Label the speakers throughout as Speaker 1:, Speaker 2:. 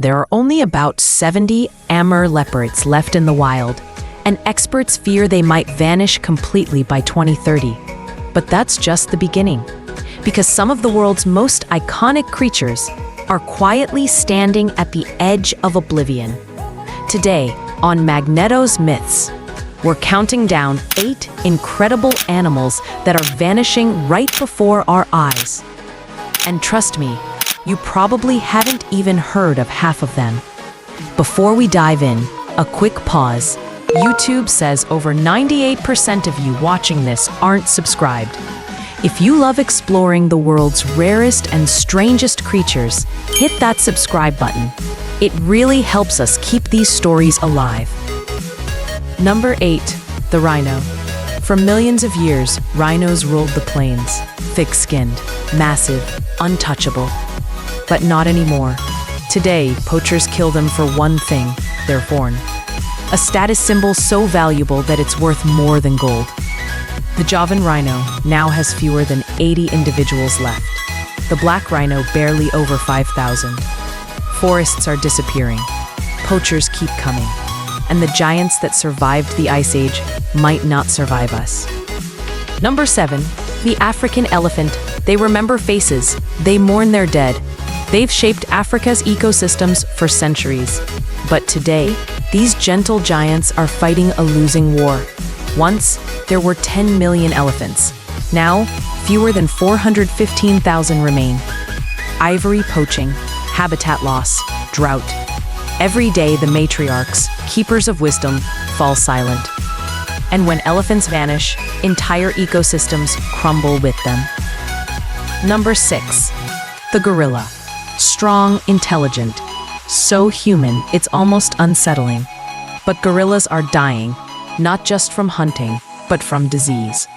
Speaker 1: There are only about 70 Amur leopards left in the wild, and experts fear they might vanish completely by 2030. But that's just the beginning, because some of the world's most iconic creatures are quietly standing at the edge of oblivion. Today, on MAGNETOS Myths, we're counting down 8 incredible animals that are vanishing right before our eyes. And trust me, you probably haven't even heard of half of them. Before we dive in, a quick pause. YouTube says over 98% of you watching this aren't subscribed. If you love exploring the world's rarest and strangest creatures, hit that subscribe button. It really helps us keep these stories alive. Number 8. The rhino. For millions of years, rhinos ruled the plains. Thick-skinned, massive, untouchable. But not anymore. Today, poachers kill them for one thing: their horn. A status symbol so valuable that it's worth more than gold. The Javan rhino now has fewer than 80 individuals left. The black rhino barely over 5,000. Forests are disappearing. Poachers keep coming. And the giants that survived the Ice Age might not survive us. Number 7. The African elephant. They remember faces. They mourn their dead. They've shaped Africa's ecosystems for centuries. But today, these gentle giants are fighting a losing war. Once, there were 10 million elephants. Now, fewer than 415,000 remain. Ivory poaching, habitat loss, drought. Every day, the matriarchs, keepers of wisdom, fall silent. And when elephants vanish, entire ecosystems crumble with them. Number 6. The gorilla. Strong, intelligent, so human it's almost unsettling. But gorillas are dying, not just from hunting, but from disease.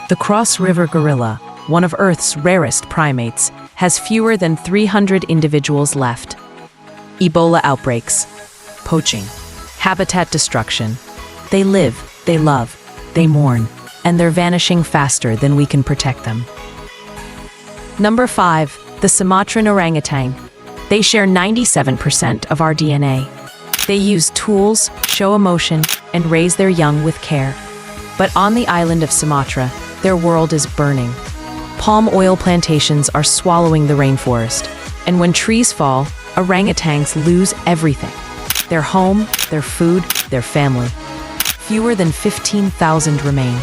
Speaker 1: The Cross River gorilla, one of Earth's rarest primates, has fewer than 300 individuals left. Ebola outbreaks, poaching, habitat destruction. They live, they love, they mourn, and they're vanishing faster than we can protect them. Number 5. The Sumatran Orangutan. They share 97% of our DNA. They use tools, show emotion, and raise their young with care. But on the island of Sumatra, their world is burning. Palm oil plantations are swallowing the rainforest. And when trees fall, orangutans lose everything: their home, their food, their family. Fewer than 15,000 remain.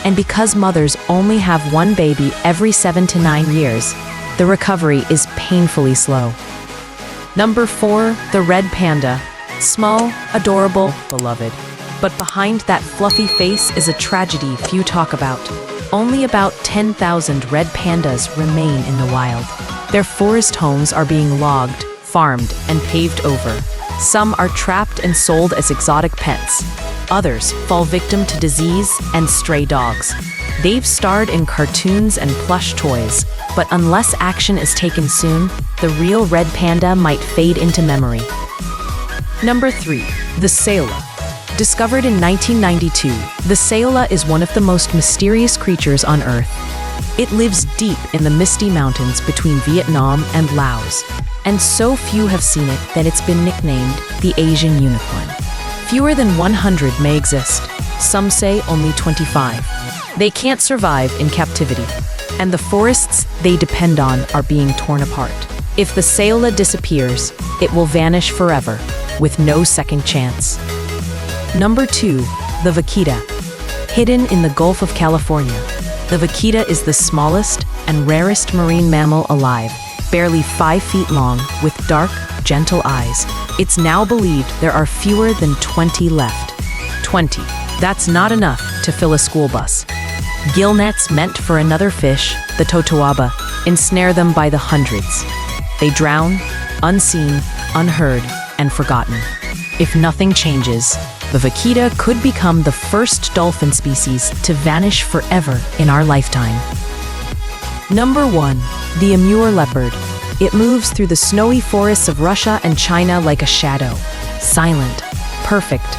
Speaker 1: And because mothers only have one baby every 7 to 9 years, the recovery is painfully slow. Number 4. The red panda. Small, adorable, beloved. But behind that fluffy face is a tragedy few talk about. Only about 10,000 red pandas remain in the wild. Their forest homes are being logged, farmed, and paved over. Some are trapped and sold as exotic pets. Others fall victim to disease and stray dogs. They've starred in cartoons and plush toys, but unless action is taken soon, the real red panda might fade into memory. Number 3. The Saola. Discovered in 1992, the Saola is one of the most mysterious creatures on Earth. It lives deep in the misty mountains between Vietnam and Laos, and so few have seen it that it's been nicknamed the Asian unicorn. Fewer than 100 may exist. Some say only 25. They can't survive in captivity, and the forests they depend on are being torn apart. If the Saola disappears, it will vanish forever, with no second chance. Number 2. The Vaquita. Hidden in the Gulf of California, the Vaquita is the smallest and rarest marine mammal alive, barely 5 feet long, with dark, gentle eyes. It's now believed there are fewer than 20 left. 20. That's not enough to fill a school bus. Gill nets meant for another fish, the totoaba, ensnare them by the hundreds. They drown, unseen, unheard, and forgotten. If nothing changes, the Vaquita could become the first dolphin species to vanish forever in our lifetime. Number 1. The Amur leopard. It moves through the snowy forests of Russia and China like a shadow. Silent, perfect,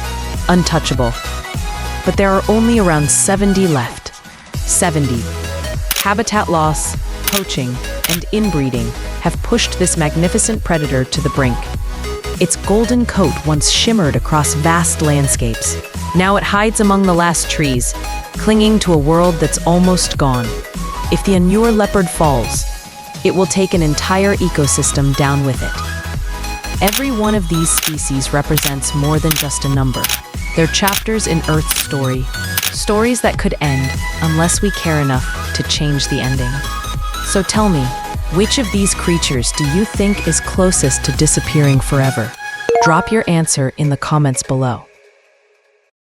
Speaker 1: untouchable. But there are only around 70 left. 70. Habitat loss, poaching, and inbreeding have pushed this magnificent predator to the brink. Its golden coat once shimmered across vast landscapes. Now it hides among the last trees, clinging to a world that's almost gone. If the Amur leopard falls, it will take an entire ecosystem down with it. Every one of these species represents more than just a number. They're chapters in Earth's story, stories that could end unless we care enough to change the ending. So tell me, which of these creatures do you think is closest to disappearing forever? Drop your answer in the comments below.